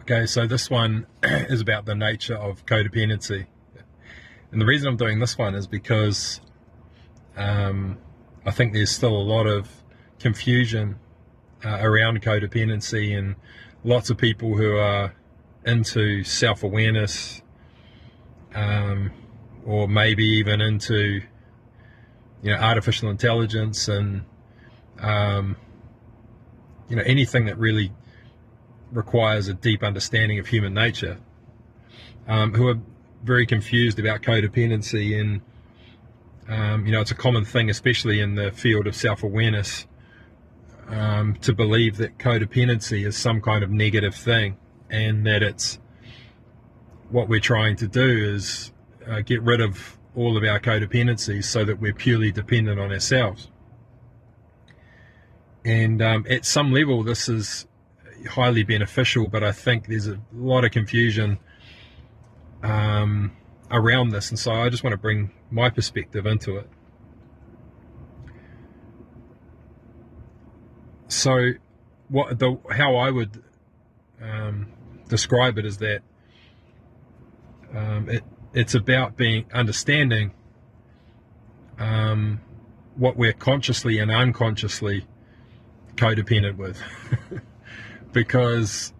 Okay, so this one is about the nature of codependency. And the reason I'm doing this one is because I think there's still a lot of confusion around codependency, and lots of people who are into self-awareness, or maybe even into artificial intelligence and anything that really requires a deep understanding of human nature, who are very confused about codependency. And it's a common thing, especially in the field of self-awareness, to believe that codependency is some kind of negative thing, and that it's what we're trying to do is get rid of all of our codependencies so that we're purely dependent on ourselves. And at some level this is highly beneficial, but I think there's a lot of confusion around this, and so I just want to bring my perspective into it. So how I would describe it is that it's about understanding what we're consciously and unconsciously codependent with. Because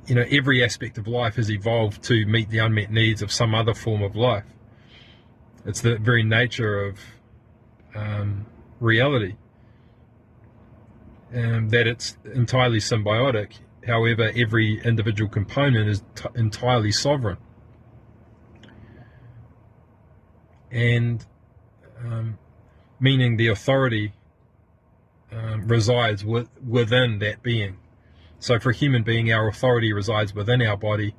every aspect of life has evolved to meet the unmet needs of some other form of life. It's the very nature of reality, that it's entirely symbiotic. However, every individual component is entirely sovereign. And meaning the authority resides within that being. So for a human being, our authority resides within our body.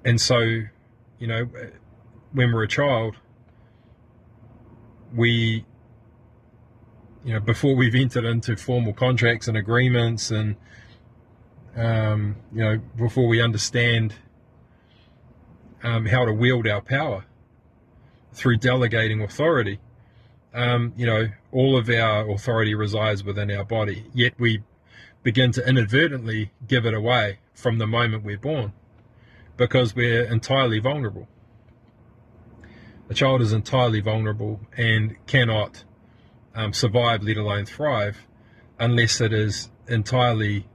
And so, when we're a child, we, before we've entered into formal contracts and agreements, and, before we understand how to wield our power through delegating authority, all of our authority resides within our body, yet we begin to inadvertently give it away from the moment we're born, because we're entirely vulnerable. A child is entirely vulnerable and cannot survive, let alone thrive, unless it is entirely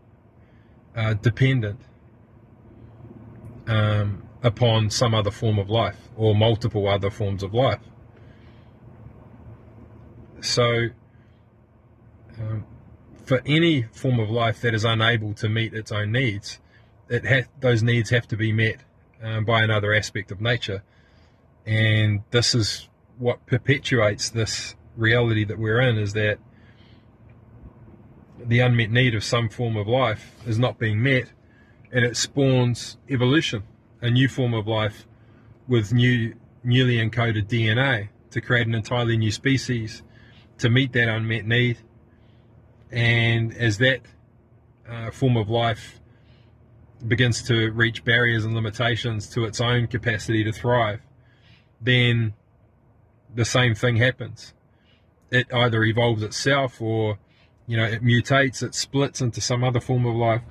dependent upon some other form of life, or multiple other forms of life. So for any form of life that is unable to meet its own needs, those needs have to be met by another aspect of nature. And this is what perpetuates this reality that we're in, is that the unmet need of some form of life is not being met, and it spawns evolution, a new form of life with newly encoded DNA to create an entirely new species to meet that unmet need. And as that form of life begins to reach barriers and limitations to its own capacity to thrive, then the same thing happens. It either evolves itself, or it mutates, it splits into some other form of life.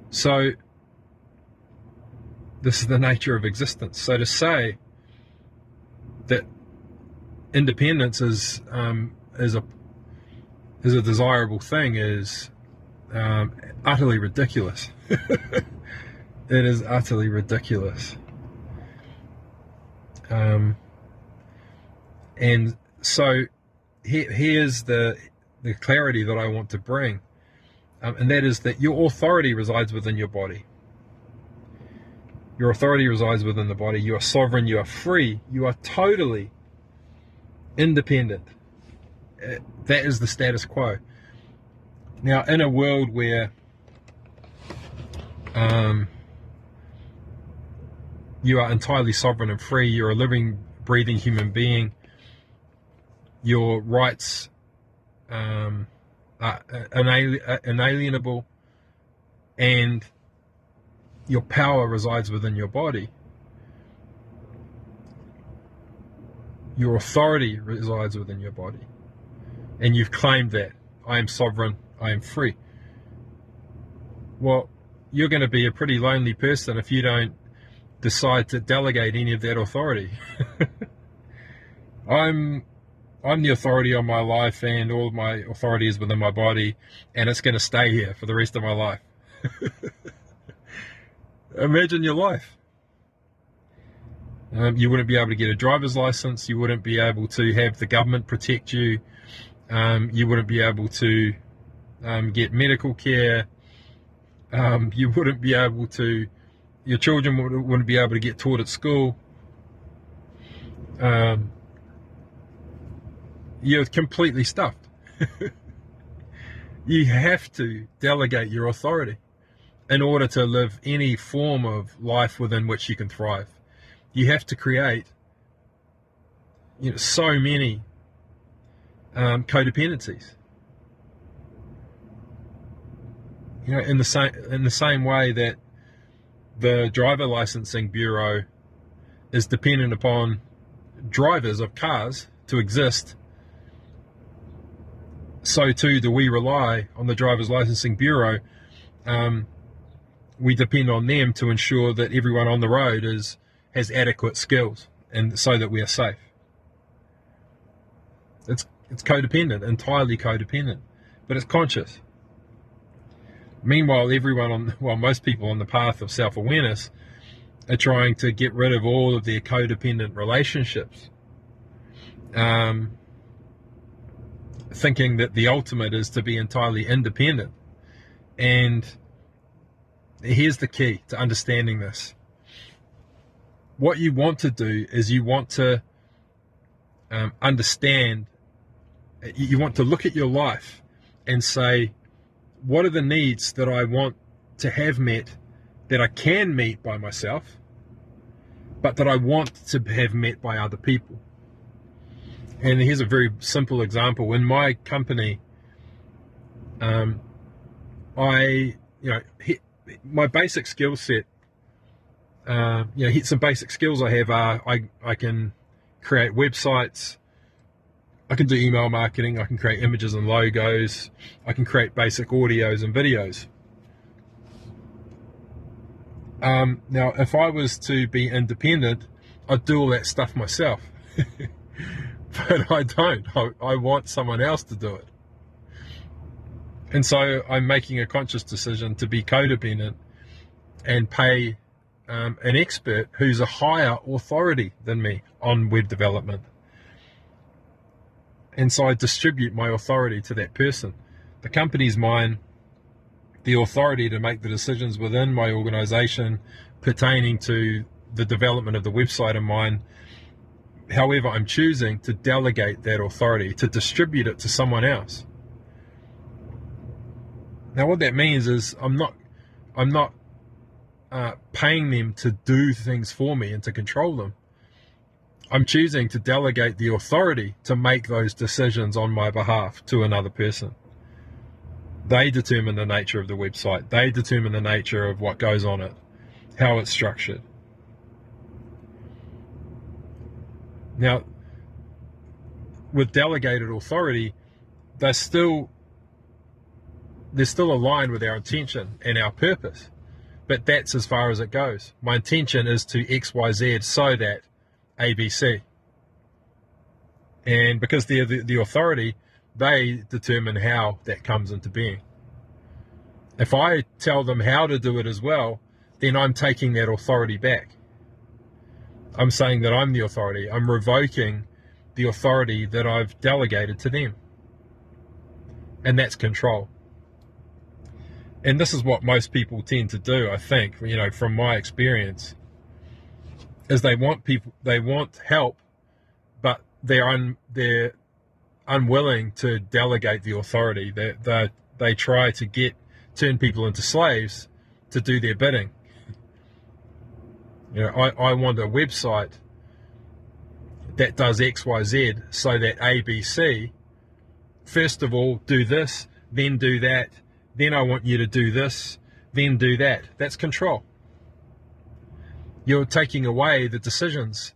So this is the nature of existence. So to say that independence is a desirable thing is utterly ridiculous. It is utterly ridiculous. And so here's the clarity that I want to bring, and that is that your authority resides within your body. Your authority resides within the body. You are sovereign. You are free. You are totally independent. That is the status quo. Now, in a world where you are entirely sovereign and free, you're a living, breathing human being, your rights are inalienable, and your power resides within your body. Your authority resides within your body. And you've claimed that. I am sovereign, I am free. Well, you're going to be a pretty lonely person if you don't decide to delegate any of that authority. I'm the authority on my life, and all of my authority is within my body, and it's going to stay here for the rest of my life. Imagine your life. You wouldn't be able to get a driver's license. You wouldn't be able to have the government protect you. You wouldn't be able to get medical care. You wouldn't be able to, your children wouldn't be able to get taught at school. You're completely stuffed. You have to delegate your authority in order to live any form of life within which you can thrive. You have to create, so many codependencies. In the same way that the driver licensing bureau is dependent upon drivers of cars to exist, so too do we rely on the driver's licensing bureau. We depend on them to ensure that everyone on the road has adequate skills, and so that we are safe. It's codependent, entirely codependent, but it's conscious. Meanwhile, most people on the path of self-awareness are trying to get rid of all of their codependent relationships, thinking that the ultimate is to be entirely independent. And here's the key to understanding this. What you want to do is you want to understand, you want to look at your life and say, what are the needs that I want to have met, that I can meet by myself, but that I want to have met by other people? And here's a very simple example. In my company, my basic skill set, some basic skills I have are I can create websites, I can do email marketing, I can create images and logos, I can create basic audios and videos. Now, if I was to be independent, I'd do all that stuff myself. But I don't. I want someone else to do it. And so I'm making a conscious decision to be codependent and pay an expert who's a higher authority than me on web development. And so I distribute my authority to that person. The company's mine. The authority to make the decisions within my organization pertaining to the development of the website are mine. However, I'm choosing to delegate that authority, to distribute it to someone else. Now, what that means is I'm not paying them to do things for me and to control them. I'm choosing to delegate the authority to make those decisions on my behalf to another person. They determine the nature of the website. They determine the nature of what goes on it, how it's structured. Now, with delegated authority, they're still aligned with our intention and our purpose, but that's as far as it goes. My intention is to XYZ so that ABC. And because they're the authority, they determine how that comes into being. If I tell them how to do it as well, then I'm taking that authority back. I'm saying that I'm the authority. I'm revoking the authority that I've delegated to them. And that's control. And this is what most people tend to do, I think, from my experience, is they want help, but they're unwilling to delegate the authority. They try to turn people into slaves to do their bidding. I want a website that does XYZ so that ABC, first of all, do this, then do that, then I want you to do this, then do that. That's control. You're taking away the decisions.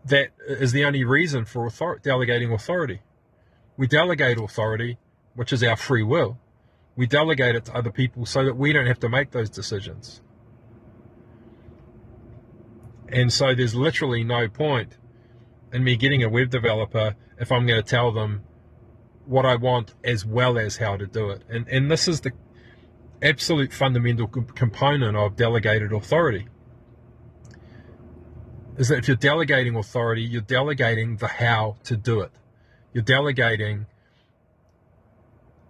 That is the only reason for delegating authority. We delegate authority which is our free will. We delegate it to other people so that we don't have to make those decisions. And so there's literally no point in me getting a web developer if I'm going to tell them what I want as well as how to do it. And this is the absolute fundamental component of delegated authority. Is that if you're delegating authority, you're delegating the how to do it. You're delegating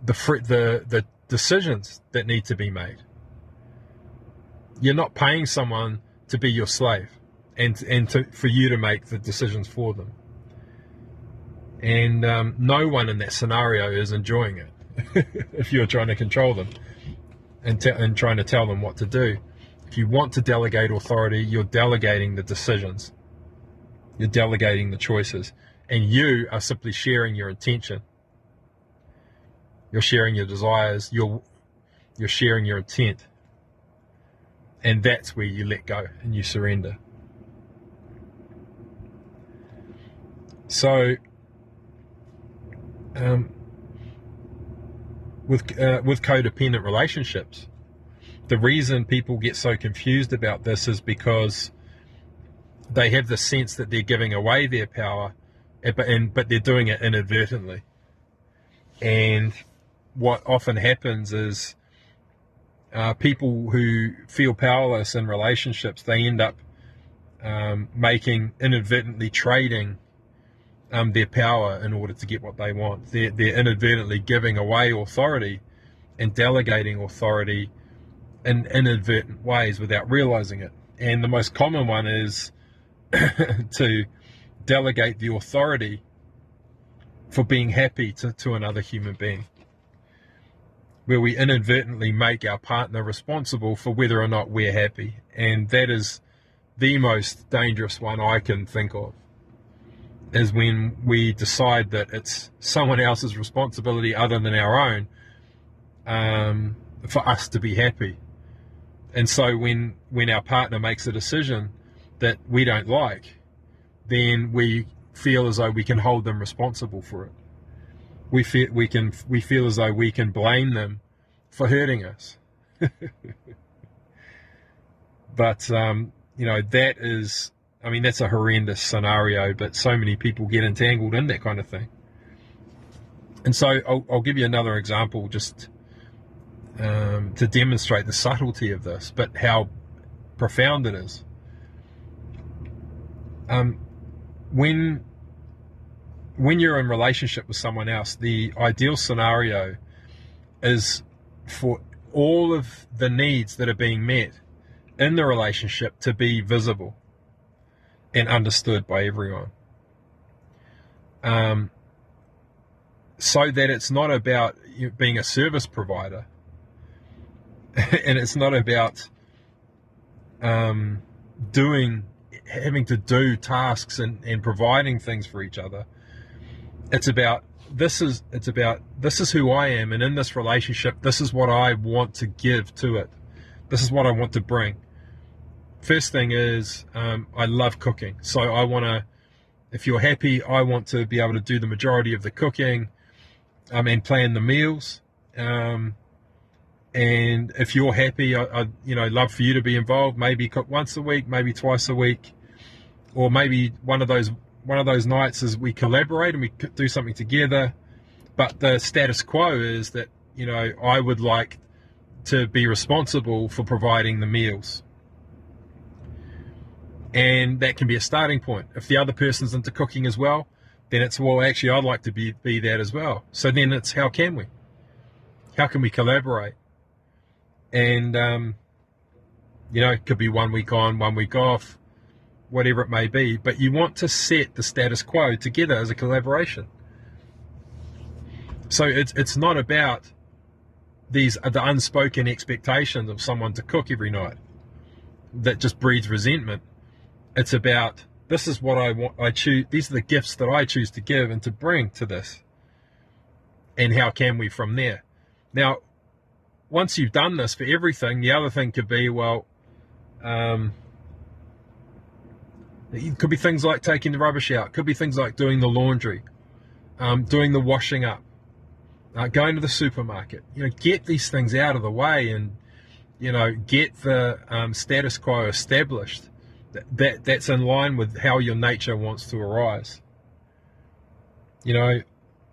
the decisions that need to be made. You're not paying someone to be your slave and for you to make the decisions for them. And no one in that scenario is enjoying it if you're trying to control them and trying to tell them what to do. If you want to delegate authority, you're delegating the decisions. You're delegating the choices. And you are simply sharing your intention. You're sharing your desires. You're sharing your intent. And that's where you let go and you surrender. So, with codependent relationships, the reason people get so confused about this is because they have the sense that they're giving away their power, but they're doing it inadvertently. And what often happens is people who feel powerless in relationships, they end up inadvertently trading their power in order to get what they want. They're inadvertently giving away authority and delegating authority in inadvertent ways without realizing it. And the most common one is to delegate the authority for being happy to another human being, where we inadvertently make our partner responsible for whether or not we're happy. And that is the most dangerous one I can think of, is when we decide that it's someone else's responsibility other than our own for us to be happy. And so when our partner makes a decision that we don't like, then we feel as though we can hold them responsible for it. We feel as though we can blame them for hurting us. But that is, that's a horrendous scenario, but so many people get entangled in that kind of thing. And so I'll give you another example just to demonstrate the subtlety of this, but how profound it is. When you're in relationship with someone else, the ideal scenario is for all of the needs that are being met in the relationship to be visible and understood by everyone. So that it's not about being a service provider and it's not about having to do tasks and providing things for each other. It's about this is who I am, and in this relationship, this is what I want to give to it. This is what I want to bring. First thing is, I love cooking. So if you're happy, I want to be able to do the majority of the cooking and plan the meals. And if you're happy, I'd love for you to be involved. Maybe cook once a week, maybe twice a week, or maybe one of those nights is we collaborate and we do something together. But the status quo is that I would like to be responsible for providing the meals. And that can be a starting point. If the other person's into cooking as well, then it's, well, actually, I'd like to be that as well. So then it's, how can we collaborate? And, it could be 1 week on, 1 week off, whatever it may be. But you want to set the status quo together as a collaboration. So it's not about the unspoken expectations of someone to cook every night that just breeds resentment. It's about, this is what I want. These are the gifts that I choose to give and to bring to this. And how can we from there? Now, once you've done this for everything, the other thing could be, it could be things like taking the rubbish out. It could be things like doing the laundry, doing the washing up. going to the supermarket. Get these things out of the way and, get the status quo established. That's in line with how your nature wants to arise. I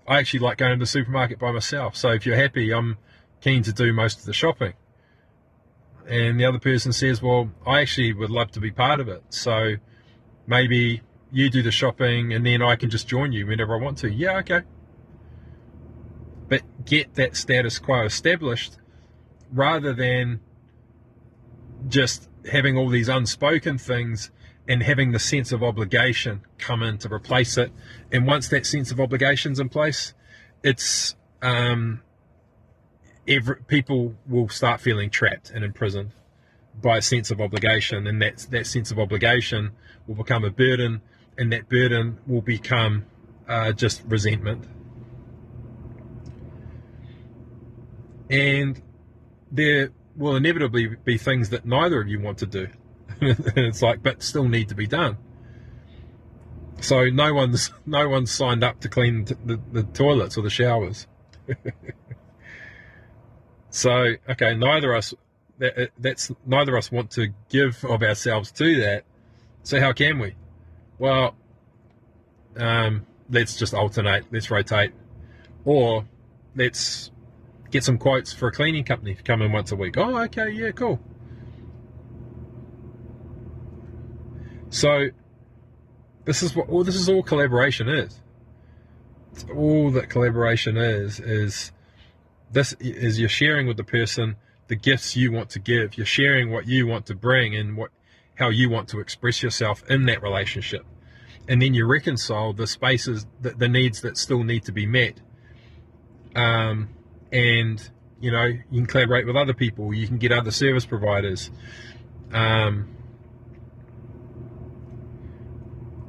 actually like going to the supermarket by myself. So if you're happy, I'm keen to do most of the shopping. And the other person says, well, I actually would love to be part of it. So maybe you do the shopping and then I can just join you whenever I want to. Yeah, okay. But get that status quo established rather than just having all these unspoken things and having the sense of obligation come in to replace it. And once that sense of obligation's in place, it's people will start feeling trapped and imprisoned by a sense of obligation, and that sense of obligation will become a burden, and that burden will become just resentment. And there will inevitably be things that neither of you want to do. And it's like, but still need to be done. So no one's signed up to clean the toilets or the showers. So okay, neither of us want to give of ourselves to that. So how can we? Well, let's just alternate. Let's rotate, or let's get some quotes for a cleaning company to come in once a week. Oh, okay, yeah, cool. So this is all collaboration is. It's all that collaboration is this is you're sharing with the person the gifts you want to give. You're sharing what you want to bring and how you want to express yourself in that relationship. And then you reconcile the spaces, the needs that still need to be met. And you can collaborate with other people. You can get other service providers.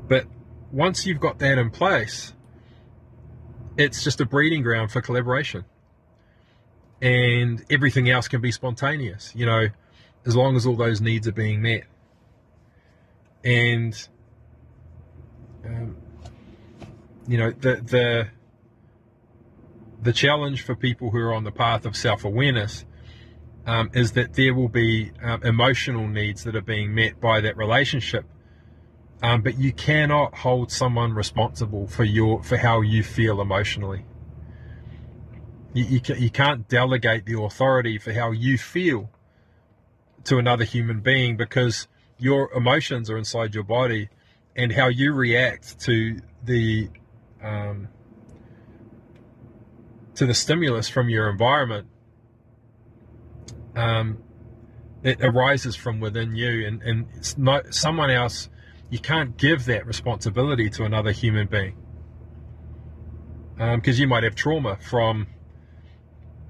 But once you've got that in place, it's just a breeding ground for collaboration. And everything else can be spontaneous, as long as all those needs are being met. And, the challenge for people who are on the path of self-awareness is that there will be emotional needs that are being met by that relationship. But you cannot hold someone responsible for how you feel emotionally. You can't delegate the authority for how you feel to another human being, because your emotions are inside your body, and how you react to the stimulus from your environment, it arises from within you, and it's not someone else. You can't give that responsibility to another human being, because you might have trauma from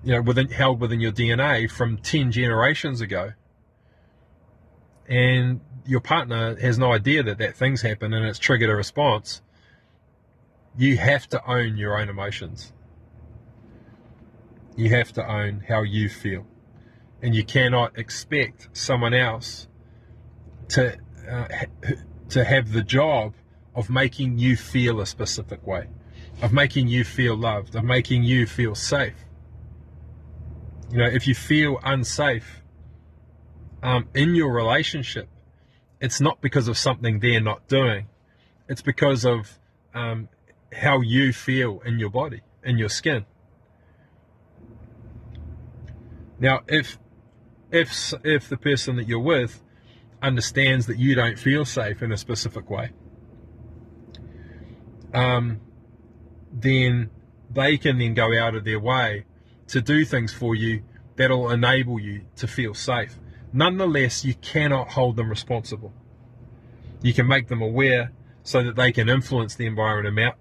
held within your DNA from 10 generations ago, and your partner has no idea that things happen and it's triggered a response. You have to own your own emotions. You have to own how you feel, and you cannot expect someone else to have the job of making you feel a specific way, of making you feel loved, of making you feel safe. If you feel unsafe in your relationship, it's not because of something they're not doing. It's because of how you feel in your body, in your skin. Now, if the person that you're with understands that you don't feel safe in a specific way, then they can then go out of their way to do things for you that'll enable you to feel safe. Nonetheless, you cannot hold them responsible. You can make them aware so that they can influence the environment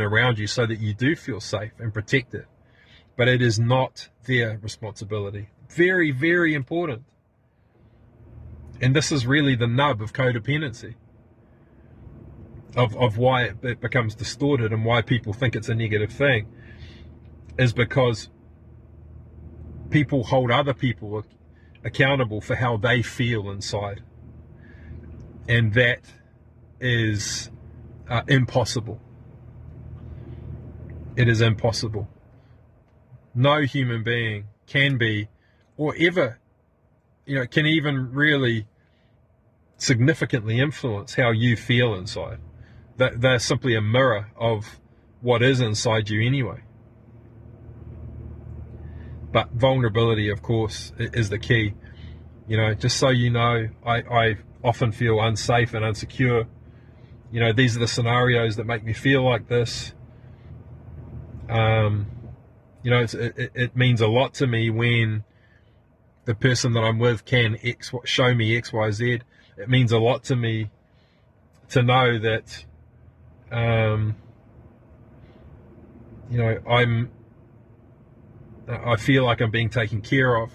around you so that you do feel safe and protected. But it is not their responsibility. Very, very important. And this is really the nub of codependency, of why it becomes distorted and why people think it's a negative thing, is because people hold other people accountable for how they feel inside. And that is impossible. It is impossible. No human being can be, or ever, can even really significantly influence how you feel inside. They're simply a mirror of what is inside you anyway. But vulnerability, of course, is the key. Just so you know, I often feel unsafe and insecure. These are the scenarios that make me feel like this. It means a lot to me when the person that I'm with can show me X, Y, Z. It means a lot to me to know that, I feel like I'm being taken care of.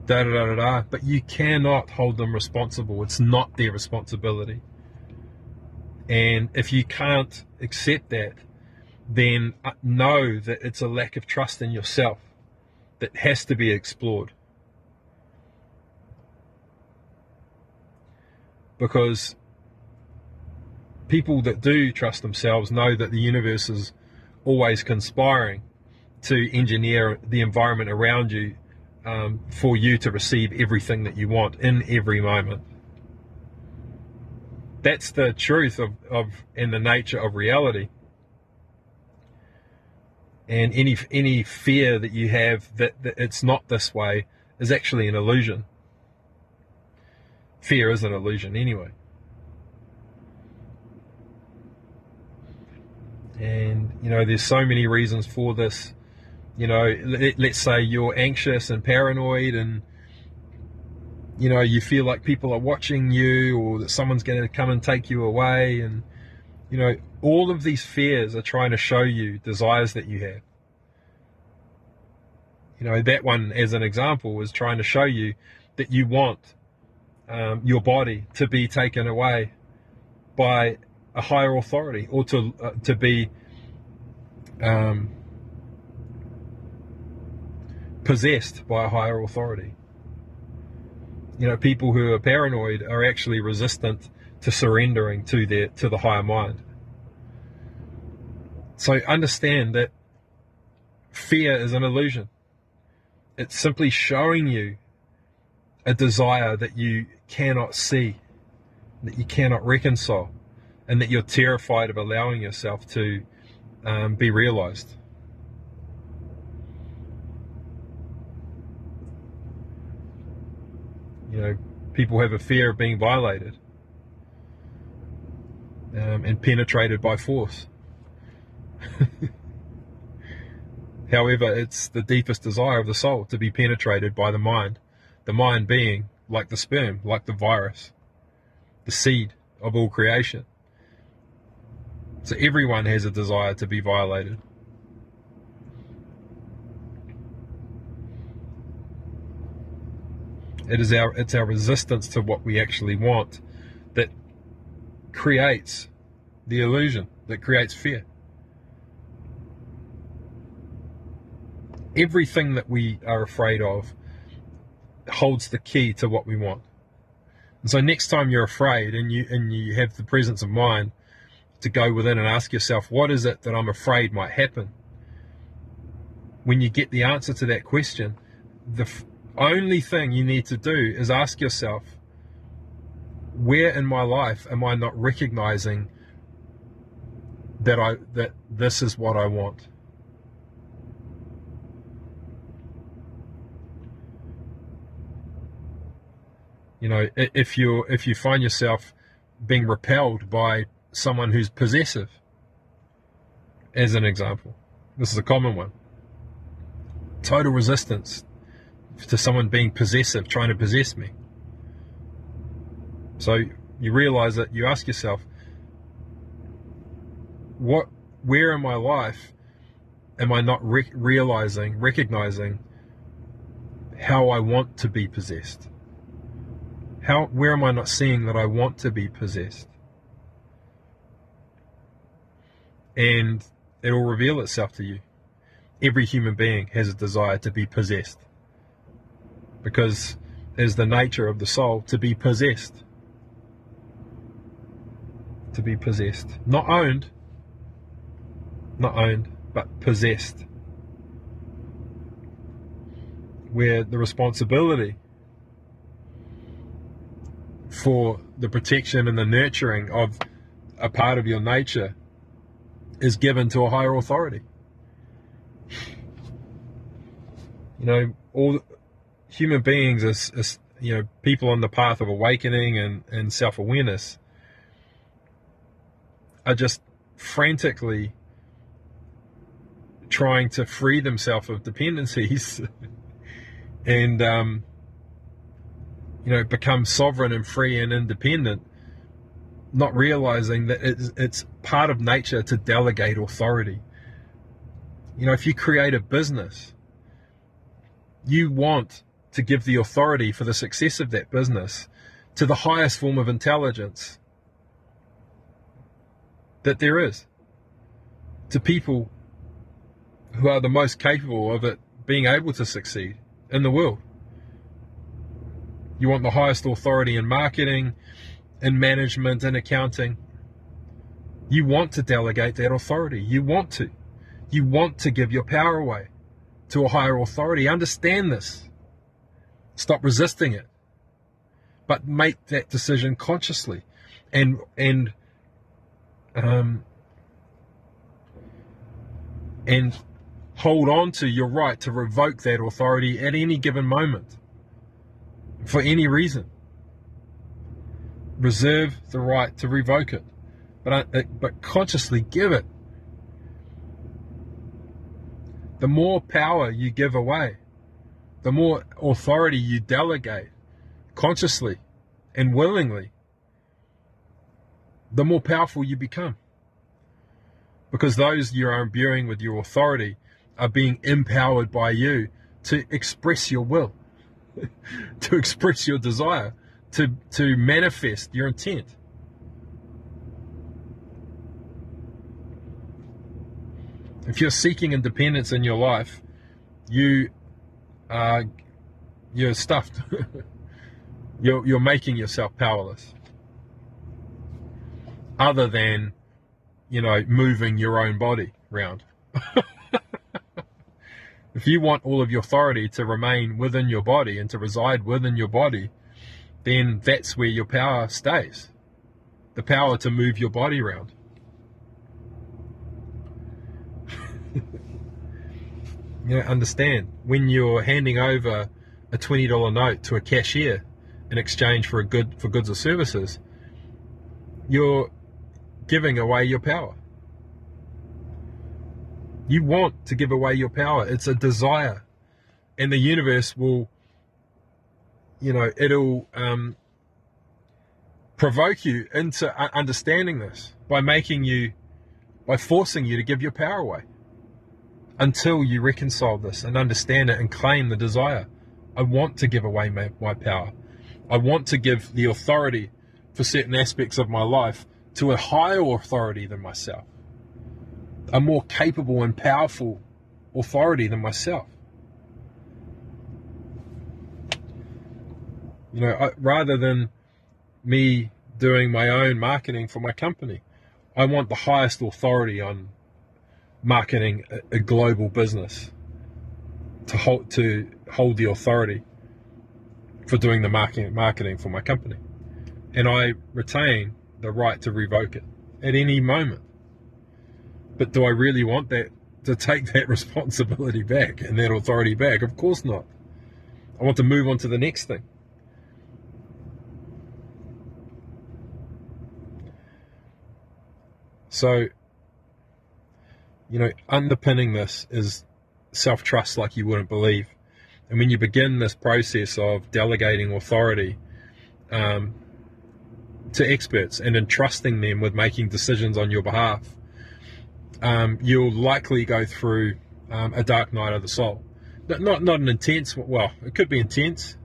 But you cannot hold them responsible. It's not their responsibility. And if you can't accept that, then know that it's a lack of trust in yourself that has to be explored. Because people that do trust themselves know that the universe is always conspiring to engineer the environment around you for you to receive everything that you want in every moment. That's the truth of and the nature of reality. And any fear that you have that it's not this way is actually an illusion. Fear is an illusion anyway. And there's so many reasons for this. Let's say you're anxious and paranoid, and you feel like people are watching you, or that someone's going to come and take you away, and all of these fears are trying to show you desires that you have. That one, as an example, is trying to show you that you want your body to be taken away by a higher authority, or to be possessed by a higher authority. People who are paranoid are actually resistant to surrendering to the higher mind. So understand that fear is an illusion. It's simply showing you a desire that you cannot see, that you cannot reconcile, and that you're terrified of allowing yourself to be realized. People have a fear of being violated and penetrated by force. However, it's the deepest desire of the soul to be penetrated by the mind being like the sperm, like the virus, the seed of all creation. So everyone has a desire to be violated. It's our resistance to what we actually want that creates the illusion, that creates fear. Everything that we are afraid of holds the key to what we want. And so next time you're afraid and you have the presence of mind to go within and ask yourself, what is it that I'm afraid might happen? When you get the answer to that question, the only thing you need to do is ask yourself, where in my life am I not recognizing that this is what I want? If you find yourself being repelled by someone who's possessive, as an example, this is a common one. Total resistance to someone being possessive, trying to possess me. So you realize that you ask yourself, where in my life am I not recognizing how I want to be possessed? Where am I not seeing that I want to be possessed? And it will reveal itself to you. Every human being has a desire to be possessed, because there's the nature of the soul to be possessed. To be possessed. Not owned, but possessed. where the responsibility for the protection and the nurturing of a part of your nature is given to a higher authority. All human beings as people on the path of awakening and self-awareness are just frantically trying to free themselves of dependencies and become sovereign and free and independent, not realizing that it's part of nature to delegate authority. If you create a business, you want to give the authority for the success of that business to the highest form of intelligence that there is, to people who are the most capable of it being able to succeed in the world. You want the highest authority in marketing, in management, in accounting. You want to delegate that authority. You want to give your power away to a higher authority. Understand this. Stop resisting it. But make that decision consciously and hold on to your right to revoke that authority at any given moment, for any reason. Reserve the right to revoke it, but consciously give it. The more power you give away, the more authority you delegate consciously and willingly, the more powerful you become. Because those you are imbuing with your authority are being empowered by you to express your will, to express your desire, to manifest your intent. If you're seeking independence in your life, you're stuffed. You're making yourself powerless. Other than, moving your own body around. If you want all of your authority to remain within your body and to reside within your body, then that's where your power stays. The power to move your body around. Understand, when you're handing over a $20 note to a cashier in exchange for goods or services, you're giving away your power. You want to give away your power. It's a desire. And the universe will, it'll provoke you into understanding this by forcing you to give your power away until you reconcile this and understand it and claim the desire. I want to give away my power. I want to give the authority for certain aspects of my life to a higher authority than myself, a more capable and powerful authority than myself. Rather than me doing my own marketing for my company, I want the highest authority on marketing a global business to hold the authority for doing the marketing for my company. And I retain the right to revoke it at any moment. But do I really want to take that responsibility back and that authority back? Of course not. I want to move on to the next thing. So, underpinning this is self-trust like you wouldn't believe. And when you begin this process of delegating authority to experts and entrusting them with making decisions on your behalf, you'll likely go through a dark night of the soul. Not an intense, well, it could be intense,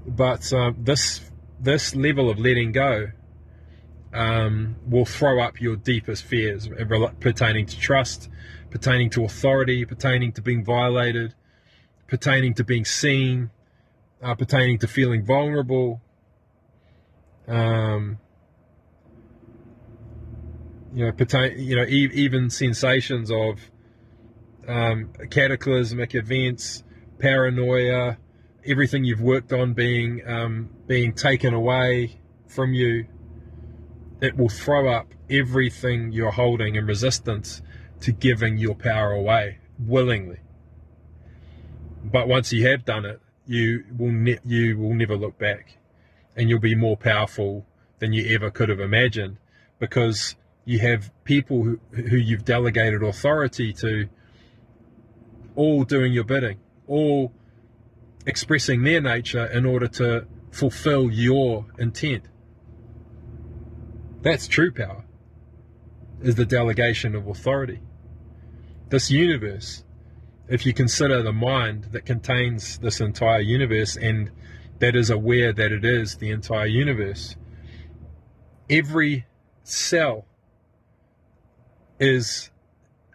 but this level of letting go will throw up your deepest fears pertaining to trust, pertaining to authority, pertaining to being violated, pertaining to being seen, pertaining to feeling vulnerable, even sensations of cataclysmic events paranoia, everything you've worked on being taken away from you. It will throw up everything you're holding in resistance to giving your power away willingly. But once you have done it, you will never look back, and you'll be more powerful than you ever could have imagined, because you have people who you've delegated authority to, all doing your bidding, all expressing their nature in order to fulfill your intent. That's true power, is the delegation of authority. This universe, if you consider the mind that contains this entire universe and that is aware that it is the entire universe, every cell is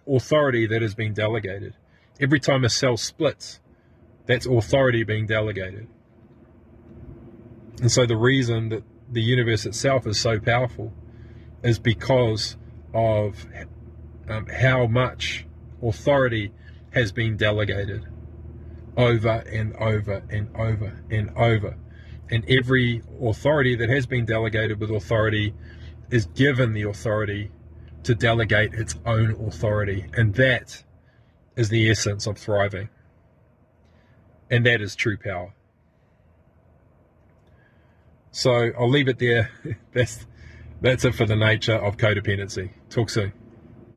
authority that has been delegated. Every time a cell splits, that's authority being delegated. And so the reason that the universe itself is so powerful is because of how much authority has been delegated over and over and over and over. And every authority that has been delegated with authority is given the authority to delegate its own authority. And that is the essence of thriving. And that is true power. So I'll leave it there. That's it for the nature of codependency. Talk soon.